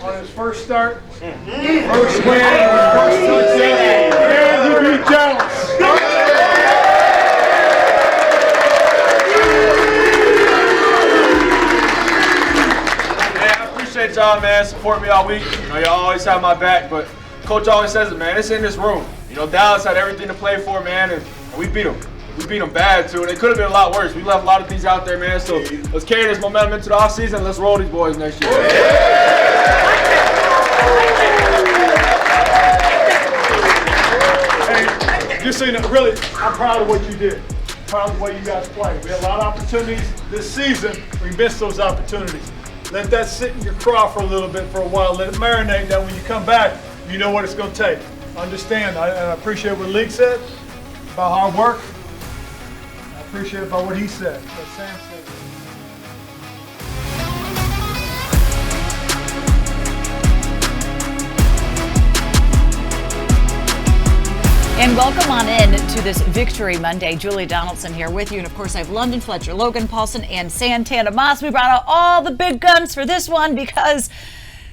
on his first start, first win, first touchdown, and you beat Dallas. Appreciate y'all, man. Support me all week. You know, y'all always have my back, but Coach always says it, man. It's in this room. You know, Dallas had everything to play for, man, and we beat them. We beat them bad, too, and it could have been a lot worse. We left a lot of things out there, man, so let's carry this momentum into the offseason. Let's roll these boys next year. Hey, just so you know, really, I'm proud of what you did. Proud of the way you guys played. We had a lot of opportunities this season. We missed those opportunities. Let that sit in your craw for a little bit, for a while. Let it marinate. Now, when you come back, you know what it's going to take. Understand, and I appreciate what League said about hard work. I appreciate about what he said, what Sam said. And welcome on in to this Victory Monday. Julie Donaldson here with you. And of course, I have London Fletcher, Logan Paulsen, and Santana Moss. We brought out all the big guns for this one because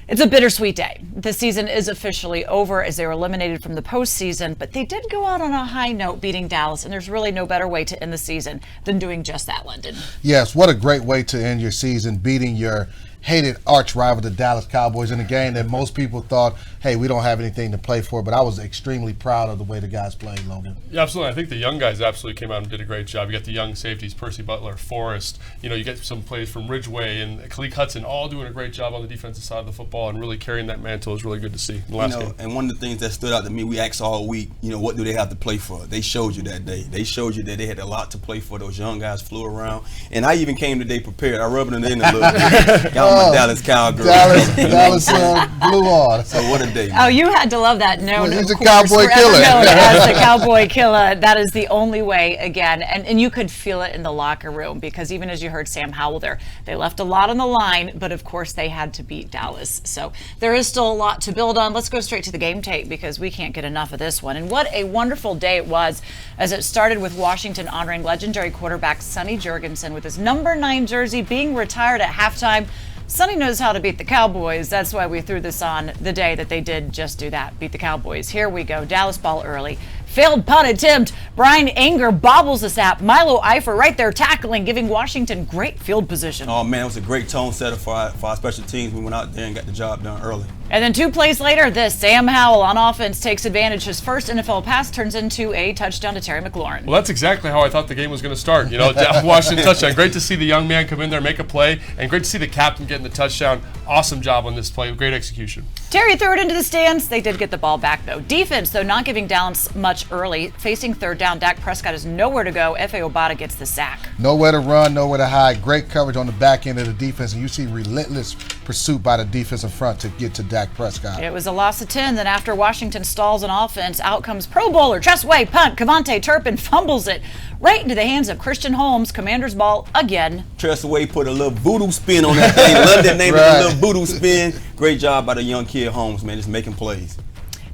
it's a bittersweet day. The season is officially over as they were eliminated from the postseason, but they did go out on a high note beating Dallas, and there's really no better way to end the season than doing just that, London. Yes, what a great way to end your season, beating your hated arch rival, the Dallas Cowboys, in a game that most people thought, hey, we don't have anything to play for, but I was extremely proud of the way the guys played, Logan. Yeah, absolutely. I think the young guys absolutely came out and did a great job. You got the young safeties, Percy Butler, Forrest, you get some plays from Ridgeway and Khalid Hudson, all doing a great job on the defensive side of the football and really carrying that mantle is really good to see in the last game. And one of the things that stood out to me, we asked all week, what do they have to play for? They showed you that day. They showed you that they had a lot to play for. Those young guys flew around. And I even came today prepared. I rubbed it in a little bit. Got my Dallas Cowgirls. Dallas blew on. So what a day, man. Oh, you had to love that. Known, he's of a course, cowboy killer. Known as the cowboy killer. That is the only way, again. And you could feel it in the locker room because even as you heard Sam Howell there, they left a lot on the line, but of course they had to beat Dallas. So there is still a lot to build on. Let's go straight to the game tape because we can't get enough of this one. And what a wonderful day it was as it started with Washington honoring legendary quarterback Sonny Jurgensen with his number 9 jersey being retired at halftime. Sonny knows how to beat the Cowboys. That's why we threw this on the day that they did just do that, beat the Cowboys. Here we go. Dallas ball early. Failed punt attempt. Brian Anger bobbles the snap. Milo Eifert right there tackling, giving Washington great field position. Oh, man, it was a great tone setter for our special teams. We went out there and got the job done early. And then 2 plays later, this Sam Howell on offense takes advantage. His first NFL pass turns into a touchdown to Terry McLaurin. Well, that's exactly how I thought the game was going to start. Washington touchdown. Great to see the young man come in there, make a play, and great to see the captain getting the touchdown. Awesome job on this play. Great execution. Terry threw it into the stands. They did get the ball back, though. Defense, though, not giving Dallas much early. Facing third down, Dak Prescott has nowhere to go. F.A. Obata gets the sack. Nowhere to run, nowhere to hide. Great coverage on the back end of the defense, and you see relentless pursuit by the defensive front to get to Dak Prescott. It was a loss of 10. Then after Washington stalls on offense, out comes Pro Bowler Tressway punt. Cavante Turpin fumbles it right into the hands of Christian Holmes. Commander's ball again. Tressway put a little voodoo spin on that thing. London named it a little voodoo spin. Great job by the young kid Holmes, man, just making plays.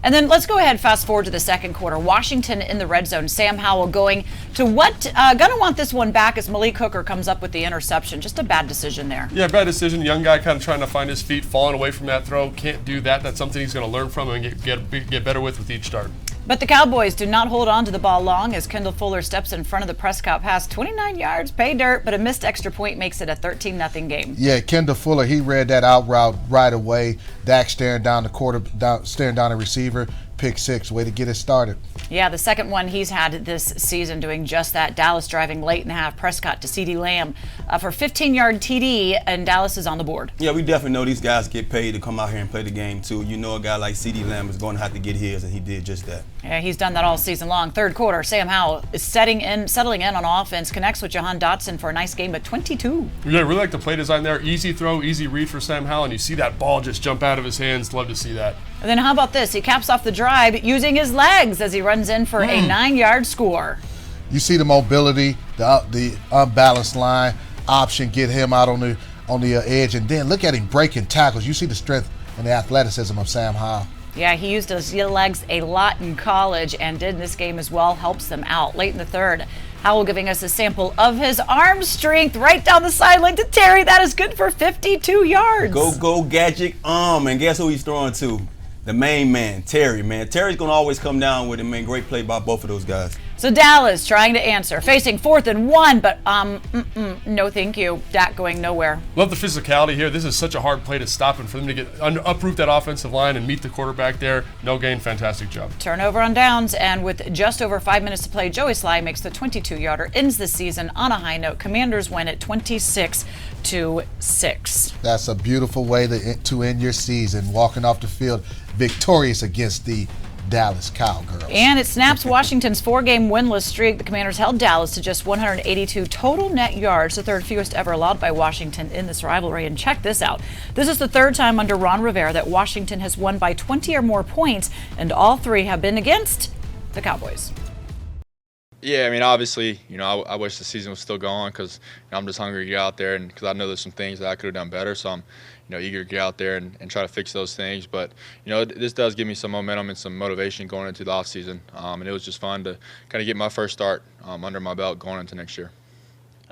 And then let's go ahead, fast forward to the second quarter. Washington in the red zone. Sam Howell going to gonna want this one back as Malik Hooker comes up with the interception. Just a bad decision there. Yeah, bad decision. Young guy kind of trying to find his feet, falling away from that throw. Can't do that. That's something he's going to learn from and get better with each start. But the Cowboys do not hold on to the ball long as Kendall Fuller steps in front of the Prescott pass. 29 yards, pay dirt, but a missed extra point makes it a 13-0 game. Yeah, Kendall Fuller, he read that out route right away. Dak staring down the receiver. Pick 6, way to get it started. Yeah, the second one he's had this season doing just that. Dallas driving late in the half. Prescott to CeeDee Lamb for 15-yard TD, and Dallas is on the board. Yeah, we definitely know these guys get paid to come out here and play the game, too. A guy like CeeDee Lamb is going to have to get his, and he did just that. Yeah, he's done that all season long. Third quarter, Sam Howell is settling in on offense, connects with Jahan Dotson for a nice game at 22. Yeah, I really like the play design there. Easy throw, easy read for Sam Howell, and you see that ball just jump out of his hands. Love to see that. And then how about this? He caps off the drive using his legs as he runs in for a 9-yard score. You see the mobility, the unbalanced line option, get him out on the edge, and then look at him breaking tackles. You see the strength and the athleticism of Sam Howell. Yeah, he used his legs a lot in college and did in this game as well. Helps them out. Late in the third, Howell giving us a sample of his arm strength right down the sideline to Terry. That is good for 52 yards. Go gadget and guess who he's throwing to? The main man, Terry, man. Terry's going to always come down with him, man. Great play by both of those guys. So Dallas trying to answer, facing 4th and 1, but no thank you. Dak going nowhere. Love the physicality here. This is such a hard play to stop, and for them to get uproot that offensive line and meet the quarterback there, no gain, fantastic job. Turnover on downs, and with just over 5 minutes to play, Joey Sly makes the 22-yarder, ends the season on a high note. Commanders win at 26-6. That's a beautiful way to end your season, walking off the field victorious against the Dallas Cowgirls. And it snaps Washington's 4-game winless streak. The Commanders held Dallas to just 182 total net yards, the 3rd fewest ever allowed by Washington in this rivalry. And check this out. This is the 3rd time under Ron Rivera that Washington has won by 20 or more points, and all 3 have been against the Cowboys. Yeah, I mean, obviously, I wish the season was still going because I'm just hungry to get out there, and because I know there's some things that I could have done better. So I'm, eager to get out there and try to fix those things. But this does give me some momentum and some motivation going into the offseason. And it was just fun to kind of get my first start under my belt going into next year.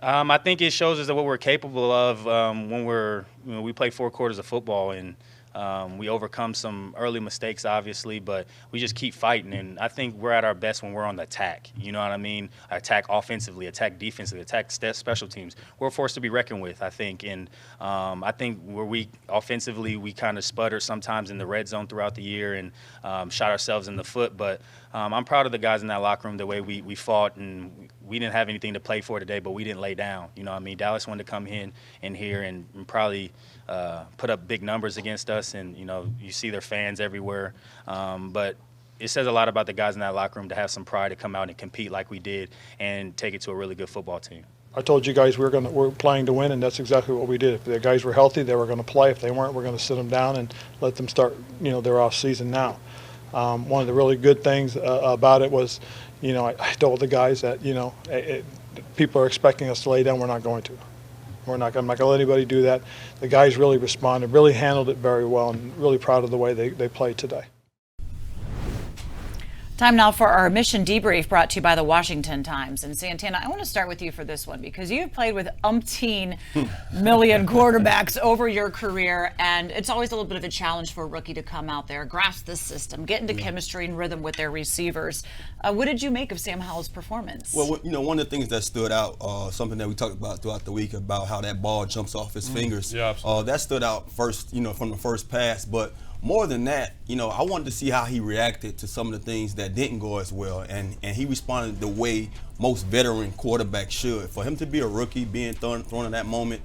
I think it shows us what we're capable of when we play 4 quarters of football, and we overcome some early mistakes, obviously, but we just keep fighting. And I think we're at our best when we're on the attack. You know what I mean? Attack offensively, attack defensively, attack special teams. We're a force to be reckoned with, I think. And I think where we offensively, we kind of sputtered sometimes in the red zone throughout the year and shot ourselves in the foot. But I'm proud of the guys in that locker room, the way we fought, and we didn't have anything to play for today, but we didn't lay down. You know what I mean? Dallas wanted to come in here and probably put up big numbers against us, and you see their fans everywhere. But it says a lot about the guys in that locker room to have some pride to come out and compete like we did and take it to a really good football team. I told you guys we're playing to win, and that's exactly what we did. If the guys were healthy, they were going to play. If they weren't, we're going to sit them down and let them start their off season now. One of the really good things about it was, I told the guys that people are expecting us to lay down. We're not going to. I'm not going to let anybody do that. The guys really responded, really handled it very well, and really proud of the way they played today. Time now for our Mission Debrief, brought to you by the Washington Times. And Santana, I want to start with you for this one because you've played with umpteen million quarterbacks over your career, and it's always a little bit of a challenge for a rookie to come out there, grasp the system, get into chemistry and rhythm with their receivers. What did you make of Sam Howell's performance? Well, one of the things that stood out, something that we talked about throughout the week, about how that ball jumps off his fingers. Yeah, absolutely. That stood out first, from the first pass. But more than that, I wanted to see how he reacted to some of the things that didn't go as well, and he responded the way most veteran quarterbacks should. For him to be a rookie, being thrown in that moment,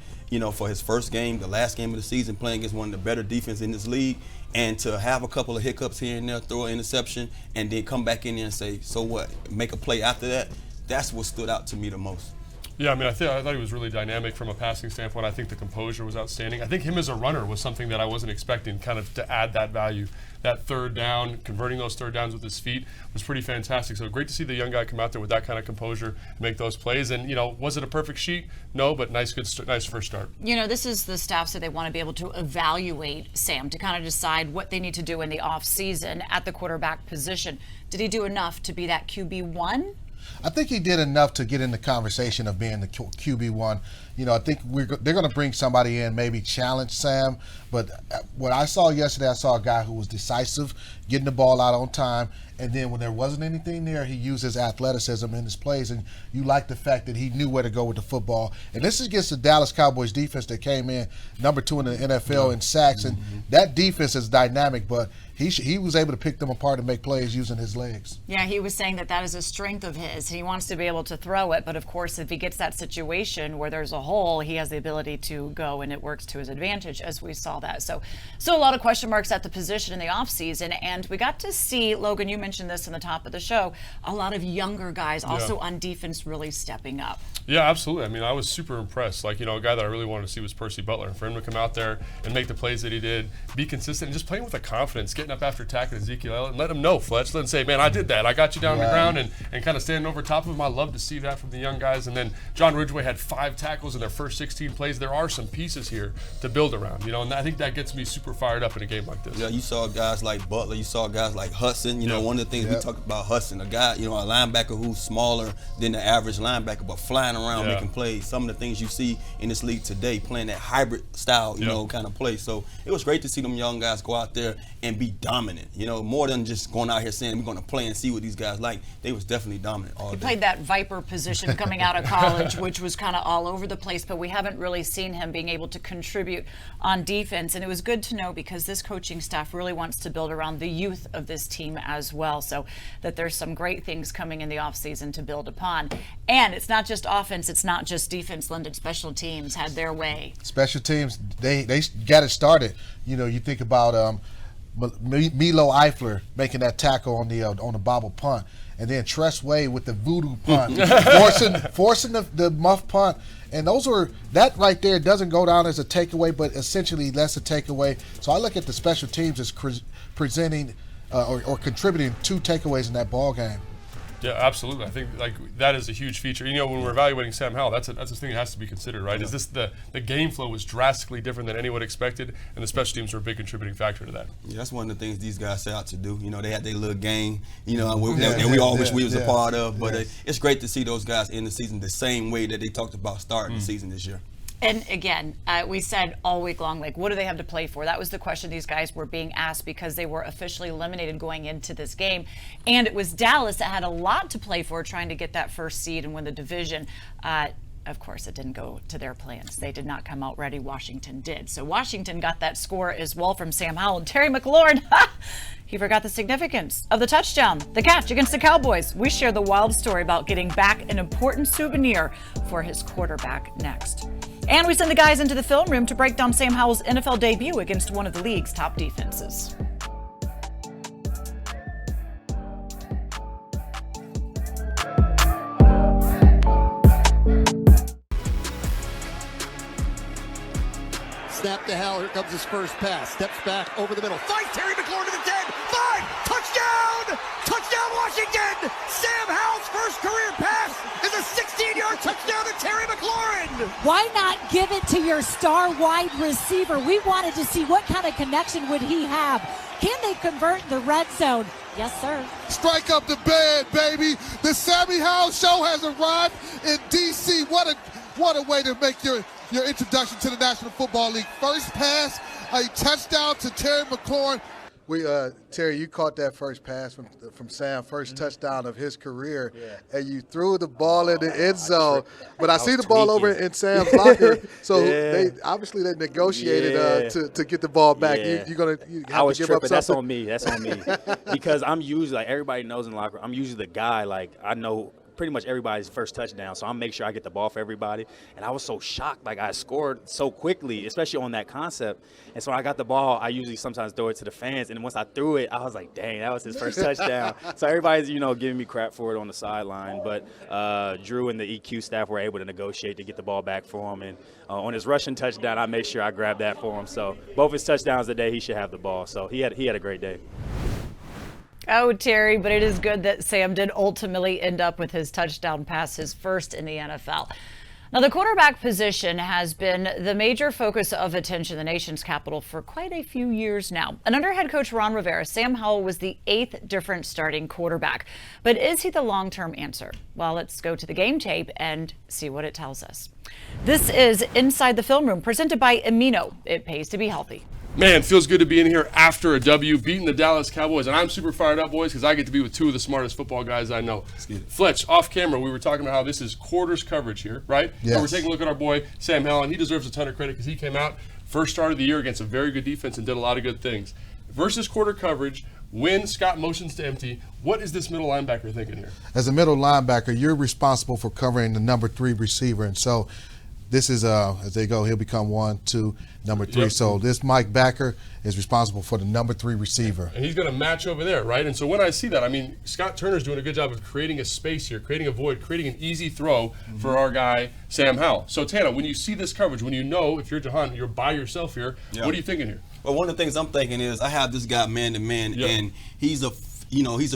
for his first game, the last game of the season, playing against one of the better defense in this league, and to have a couple of hiccups here and there, throw an interception, and then come back in there and say, so what, make a play after that, that's what stood out to me the most. Yeah, I mean, I thought he was really dynamic from a passing standpoint. I think the composure was outstanding. I think him as a runner was something that I wasn't expecting, kind of to add that value. That third down, converting those third downs with his feet was pretty fantastic. So great to see the young guy come out there with that kind of composure and make those plays. And, was it a perfect sheet? No, but nice first start. This is the staff, so they want to be able to evaluate Sam to kind of decide what they need to do in the offseason at the quarterback position. Did he do enough to be that QB1? I think he did enough to get in the conversation of being the QB1. I think they're going to bring somebody in, maybe challenge Sam. But what I saw yesterday, I saw a guy who was decisive, getting the ball out on time. And then when there wasn't anything there, he used his athleticism in his plays. And you like the fact that he knew where to go with the football. And this is against the Dallas Cowboys defense that came in number 2 in the NFL in sacks. And that defense is dynamic, but he was able to pick them apart and make plays using his legs. Yeah, he was saying that is a strength of his. He wants to be able to throw it, but of course, if he gets that situation where there's a hole, he has the ability to go, and it works to his advantage, as we saw that. So a lot of question marks at the position in the offseason, and we got to see, Logan, you mentioned this in the top of the show, a lot of younger guys also on defense really stepping up. Yeah, absolutely. I mean, I was super impressed. Like, a guy that I really wanted to see was Percy Butler. For him to come out there and make the plays that he did, be consistent, and just playing with a confidence, getting getting up after attacking Ezekiel Elliott, and let him know, Fletch. Let him say, man, I did that. I got you down on the ground and kind of standing over top of him. I love to see that from the young guys. And then John Ridgeway had 5 tackles in their first 16 plays. There are some pieces here to build around, and I think that gets me super fired up in a game like this. Yeah, you saw guys like Butler. You saw guys like Hudson. One of the things we talked about Hudson, a guy, a linebacker who's smaller than the average linebacker, but flying around making plays. Some of the things you see in this league today, playing that hybrid style, kind of play. So it was great to see them young guys go out there and be dominant. More than just going out here saying we're going to play and see what these guys like. They was definitely dominant all day. He played that Viper position coming out of college, which was kind of all over the place, but we haven't really seen him being able to contribute on defense. And it was good to know because this coaching staff really wants to build around the youth of this team as well, so that there's some great things coming in the offseason to build upon. And it's not just offense, it's not just defense. London special teams had their way. Special teams, they got it started. You think about Milo Eifler making that tackle on the bobble punt, and then Tress Way with the voodoo punt, forcing the muff punt. And that right there doesn't go down as a takeaway, but essentially that's a takeaway. So I look at the special teams as presenting or contributing 2 takeaways in that ball game. Yeah, absolutely. I think that is a huge feature. When we're evaluating Sam Howell, that's a thing that has to be considered, right? Is this the game flow was drastically different than anyone expected, and the special teams were a big contributing factor to that. Yeah, that's one of the things these guys set out to do. They had their little game, and we all wish we was a part of. But it's great to see those guys in the season the same way that they talked about starting the season this year. And again, we said all week long, what do they have to play for? That was the question these guys were being asked because they were officially eliminated going into this game. And it was Dallas that had a lot to play for, trying to get that first seed and win the division. Of course, it didn't go to their plans. They did not come out ready. Washington did. So Washington got that score as well from Sam Howell. And Terry McLaurin, he forgot the significance of the touchdown, the catch against the Cowboys. We share the wild story about getting back an important souvenir for his quarterback next. And we send the guys into the film room to break down Sam Howell's NFL debut against one of the league's top defenses. Snap to Howell. Here comes his first pass. Steps back over the middle. Finds Terry McLaurin to the 10. 5. Touchdown! Touchdown, Washington! Sam Howell's first career pass is a 16-yard touchdown to Terry McLaurin. Why not give it to your star wide receiver? We wanted to see what kind of connection would he have. Can they convert in the red zone? Yes, sir. Strike up the band, baby. The Sammy Howell Show has arrived in D.C. What a way to make your introduction to the National Football League. First pass, a touchdown to Terry McLaurin. Terry, you caught that first pass from Sam, first touchdown of his career, and you threw the ball in the end zone. But I see the ball over in Sam's locker, so they negotiated to get the ball back. Yeah. You have I was to give tripping. up That's something? on me. That's on me. Because I'm usually, everybody knows in the locker room, I'm usually the guy, I know pretty much everybody's first touchdown, so I make sure I get the ball for everybody. And I was so shocked, I scored so quickly, especially on that concept. And so when I got the ball, I usually sometimes throw it to the fans. And once I threw it, I was like, dang, that was his first touchdown. So everybody's, giving me crap for it on the sideline. But Drew and the EQ staff were able to negotiate to get the ball back for him. And on his rushing touchdown, I made sure I grabbed that for him. So both his touchdowns today, he should have the ball. So he had a great day. Oh, Terry, but it is good that Sam did ultimately end up with his touchdown pass, his first in the NFL. Now, the quarterback position has been the major focus of attention in the nation's capital for quite a few years now. And under head coach Ron Rivera, Sam Howell was the 8th different starting quarterback. But is he the long-term answer? Well, let's go to the game tape and see what it tells us. This is Inside the Film Room, presented by Amino. It pays to be healthy. Man, feels good to be in here after a W, beating the Dallas Cowboys. And I'm super fired up, boys, because I get to be with 2 of the smartest football guys I know. Fletch, off camera, we were talking about how this is quarters coverage here, right? Yes. So we're taking a look at our boy, Sam Howell, and he deserves a ton of credit because he came out first start of the year against a very good defense and did a lot of good things. Versus quarter coverage, when Scott motions to empty, what is this middle linebacker thinking here? As a middle linebacker, you're responsible for covering the number 3 receiver. And so this is, as they go, he'll become 1, 2, number 3. Yep. So this Mike Backer is responsible for the number 3 receiver. And he's going to match over there, right? And so when I see that, Scott Turner's doing a good job of creating a space here, creating a void, creating an easy throw for our guy, Sam Howell. So, Tana, when you see this coverage, when you know, if you're Jahan, you're by yourself here, what are you thinking here? Well, one of the things I'm thinking is I have this guy man to man, and he's a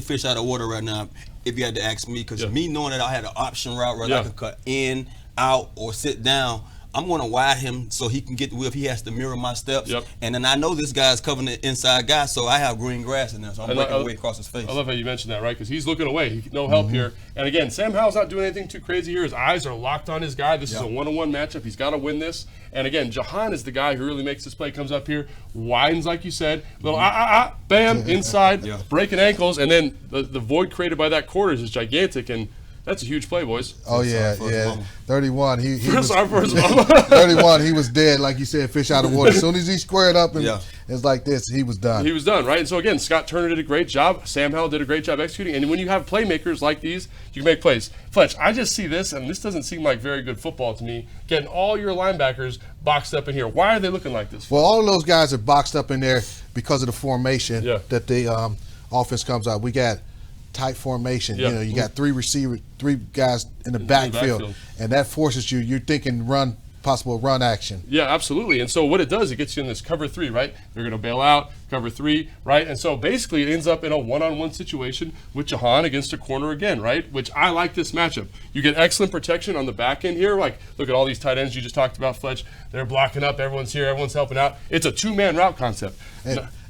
fish out of water right now. If you had to ask me, because me knowing that I had an option route where I could cut in, out, or sit down, I'm going to wide him so he can get the wheel if he has to mirror my steps. And then I know this guy's covering the inside guy, so I have green grass in there, so I'm breaking away across his face. I love how you mentioned that, right? Because he's looking away. No help here. And again, Sam Howell's not doing anything too crazy here. His eyes are locked on his guy. This is a one-on-one matchup. He's got to win this. And again, Jahan is the guy who really makes this play. Comes up here, widens like you said, little bam, inside, breaking ankles, and then the void created by that quarters is gigantic. And that's a huge play, boys. Oh, yeah. 31. He was, sorry for his mama. 31, he was dead, like you said, fish out of water. As soon as he squared up and it's like this, he was done. He was done, right? And so, again, Scott Turner did a great job. Sam Howell did a great job executing. And when you have playmakers like these, you can make plays. Fletch, I just see this, and this doesn't seem like very good football to me, getting all your linebackers boxed up in here. Why are they looking like this? Well, all of those guys are boxed up in there because of the formation that the offense comes out. We got tight formation. You know, you got three guys in the backfield, and that forces you're thinking possible run action. Yeah, absolutely. And so what it does, it gets you in this cover 3, right? They're going to bail out, cover 3, right? And so basically it ends up in a one-on-one situation with Jahan against a corner again, right? Which I like this matchup. You get excellent protection on the back end here. Like, look at all these tight ends you just talked about, Fletch. They're blocking up. Everyone's here. Everyone's helping out. It's a two-man route concept.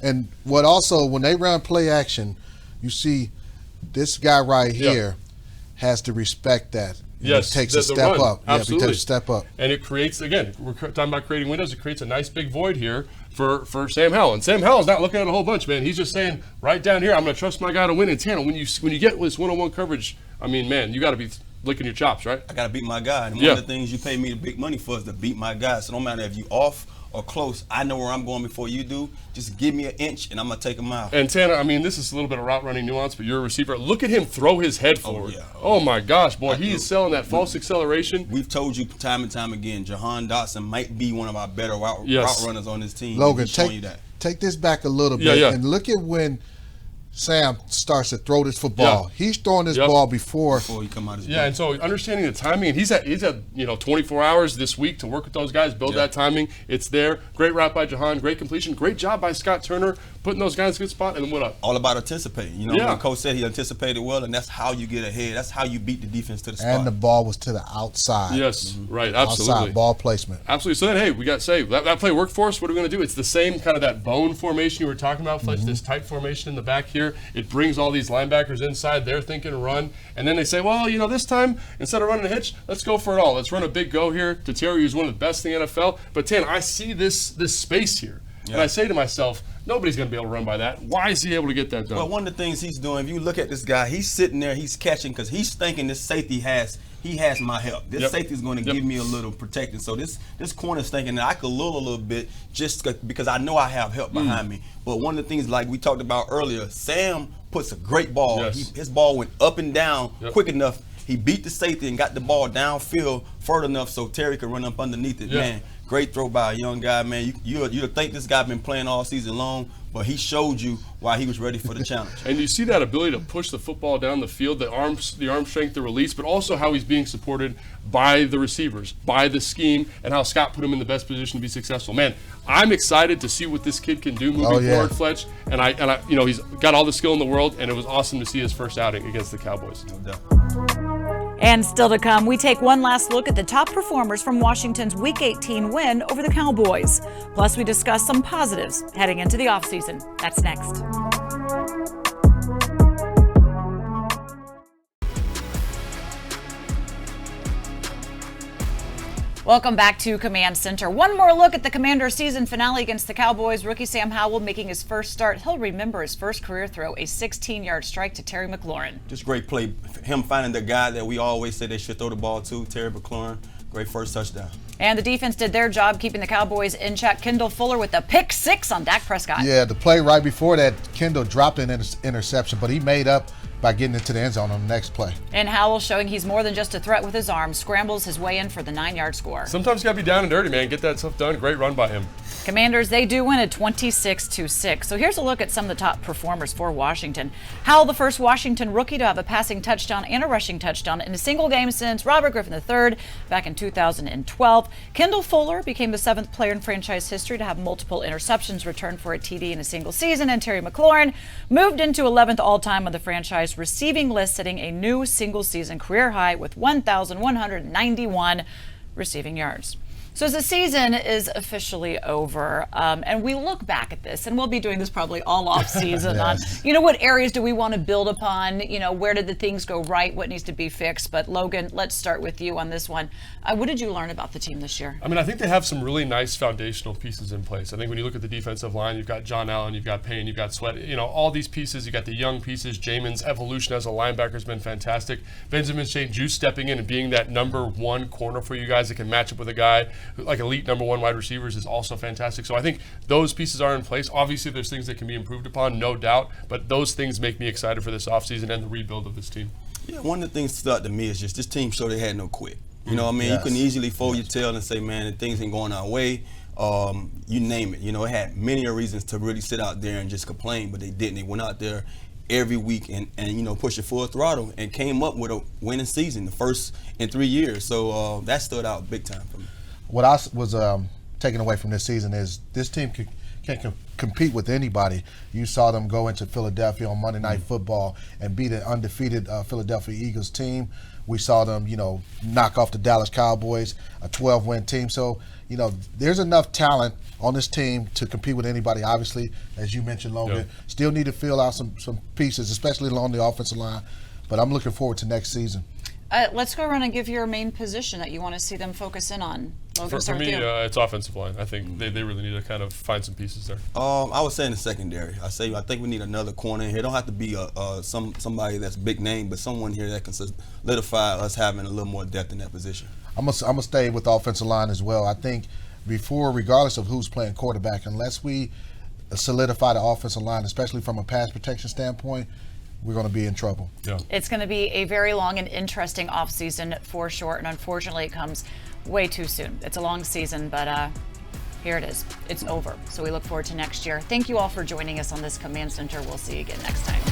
And what also, when they run play action, you see this guy right here has to respect that. Yes, it takes a step up. Absolutely. It takes a step up. And it creates, again, we're talking about creating windows. It creates a nice big void here for Sam Howell. And Sam Howell's not looking at a whole bunch, man. He's just saying, right down here, I'm going to trust my guy to win. And Tanner, when you get this one-on-one coverage, I mean, man, you got to be licking your chops, right? I got to beat my guy. And one of the things you pay me the big money for is to beat my guy. So no matter if you off or close, I know where I'm going before you do. Just give me an inch, and I'm going to take a mile. And Tanner, I mean, this is a little bit of route running nuance, but you're a receiver. Look at him throw his head forward. Oh my gosh, boy, he is selling that false acceleration. We've told you time and time again, Jahan Dotson might be one of our better route runners on this team. Logan, take this back a little bit and look at when Sam starts to throw this football. He's throwing this ball before he come out his back. And so understanding the timing, and he's had 24 hours this week to work with those guys, build that timing. It's there. Great route by Jahan, great completion, great job by Scott Turner putting those guys in a good spot. And what up? All about anticipating. You know, when Coach said he anticipated well, and that's how you get ahead. That's how you beat the defense to the spot. And the ball was to the outside. Yes, right, absolutely. Outside ball placement. Absolutely. So then, hey, we got to say that play worked for us. What are we going to do? It's the same kind of that bone formation you were talking about, Fletch. This tight formation in the back here. It brings all these linebackers inside. They're thinking run, and then they say, well, this time instead of running a hitch, let's go for it all. Let's run a big go here to Terry, who's one of the best in the NFL. But Tan, I see this space here, and I say to myself, nobody's going to be able to run by that. Why is he able to get that done? Well, one of the things he's doing, if you look at this guy, he's sitting there, he's catching because he's thinking this safety has my help. This safety is going to give me a little protection. So this corner's thinking that I could lure a little bit just because I know I have help behind me. But one of the things, like we talked about earlier, Sam puts a great ball. His ball went up and down quick enough. He beat the safety and got the ball downfield further enough so Terry could run up underneath it. Man, great throw by a young guy, man. You'd think this guy been playing all season long, but he showed you why he was ready for the challenge. And you see that ability to push the football down the field, the arm strength, the release, but also how he's being supported by the receivers, by the scheme, and how Scott put him in the best position to be successful. Man, I'm excited to see what this kid can do moving forward, Fletch. And I, he's got all the skill in the world, and it was awesome to see his first outing against the Cowboys. No doubt. And still to come, we take one last look at the top performers from Washington's Week 18 win over the Cowboys. Plus, we discuss some positives heading into the offseason. That's next. Welcome back to Command Center. One more look at the Commanders' season finale against the Cowboys. Rookie Sam Howell making his first start. He'll remember his first career throw, a 16-yard strike to Terry McLaurin. Just great play. Him finding the guy that we always say they should throw the ball to, Terry McLaurin. Great first touchdown. And the defense did their job keeping the Cowboys in check. Kendall Fuller with a pick 6 on Dak Prescott. Yeah, the play right before that, Kendall dropped an interception, but he made up by getting into the end zone on the next play. And Howell showing he's more than just a threat with his arm, scrambles his way in for the 9-yard score. Sometimes you got to be down and dirty, man. Get that stuff done. Great run by him. Commanders, they do win at 26-6. So here's a look at some of the top performers for Washington. Howell, the first Washington rookie to have a passing touchdown and a rushing touchdown in a single game since Robert Griffin III back in 2012. Kendall Fuller became the 7th player in franchise history to have multiple interceptions returned for a TD in a single season, and Terry McLaurin moved into 11th all-time on the franchise receiving list, setting a new single-season career high with 1,191 receiving yards. So as the season is officially over, and we look back at this, and we'll be doing this probably all off season Yes. on, what areas do we want to build upon? Where did the things go right? What needs to be fixed? But Logan, let's start with you on this one. What did you learn about the team this year? I mean, I think they have some really nice foundational pieces in place. I think when you look at the defensive line, you've got John Allen, you've got Payne, you've got Sweat, all these pieces. You got the young pieces. Jamin's evolution as a linebacker has been fantastic. Benjamin St. Juste stepping in and being that number 1 corner for you guys that can match up with a guy like elite number 1 wide receivers is also fantastic. So I think those pieces are in place. Obviously, there's things that can be improved upon, no doubt, but those things make me excited for this offseason and the rebuild of this team. Yeah, one of the things that stood out to me is just this team showed they had no quit. You know what I mean? Yes. You can easily fold your tail and say, man, things ain't going our way. You name it. It had many reasons to really sit out there and just complain, but they didn't. They went out there every week and push it full throttle and came up with a winning season, the first in 3 years. So that stood out big time for me. What I was taking away from this season is this team can compete with anybody. You saw them go into Philadelphia on Monday Night Football and beat an undefeated Philadelphia Eagles team. We saw them, knock off the Dallas Cowboys, a 12-win team. So, there's enough talent on this team to compete with anybody. Obviously, as you mentioned, Logan, still need to fill out some pieces, especially along the offensive line. But I'm looking forward to next season. Let's go around and give your main position that you want to see them focus in on. Logan, For me, it's offensive line. I think they really need to kind of find some pieces there. I would say in the secondary. I think we need another corner in here. It don't have to be somebody that's big name, but someone here that can solidify us having a little more depth in that position. I'm gonna stay with the offensive line as well. I think regardless of who's playing quarterback, unless we solidify the offensive line, especially from a pass protection standpoint, we're going to be in trouble. Yeah. It's going to be a very long and interesting offseason for sure, and unfortunately it comes way too soon. It's a long season, but here it is. It's over. So we look forward to next year. Thank you all for joining us on this Command Center. We'll see you again next time.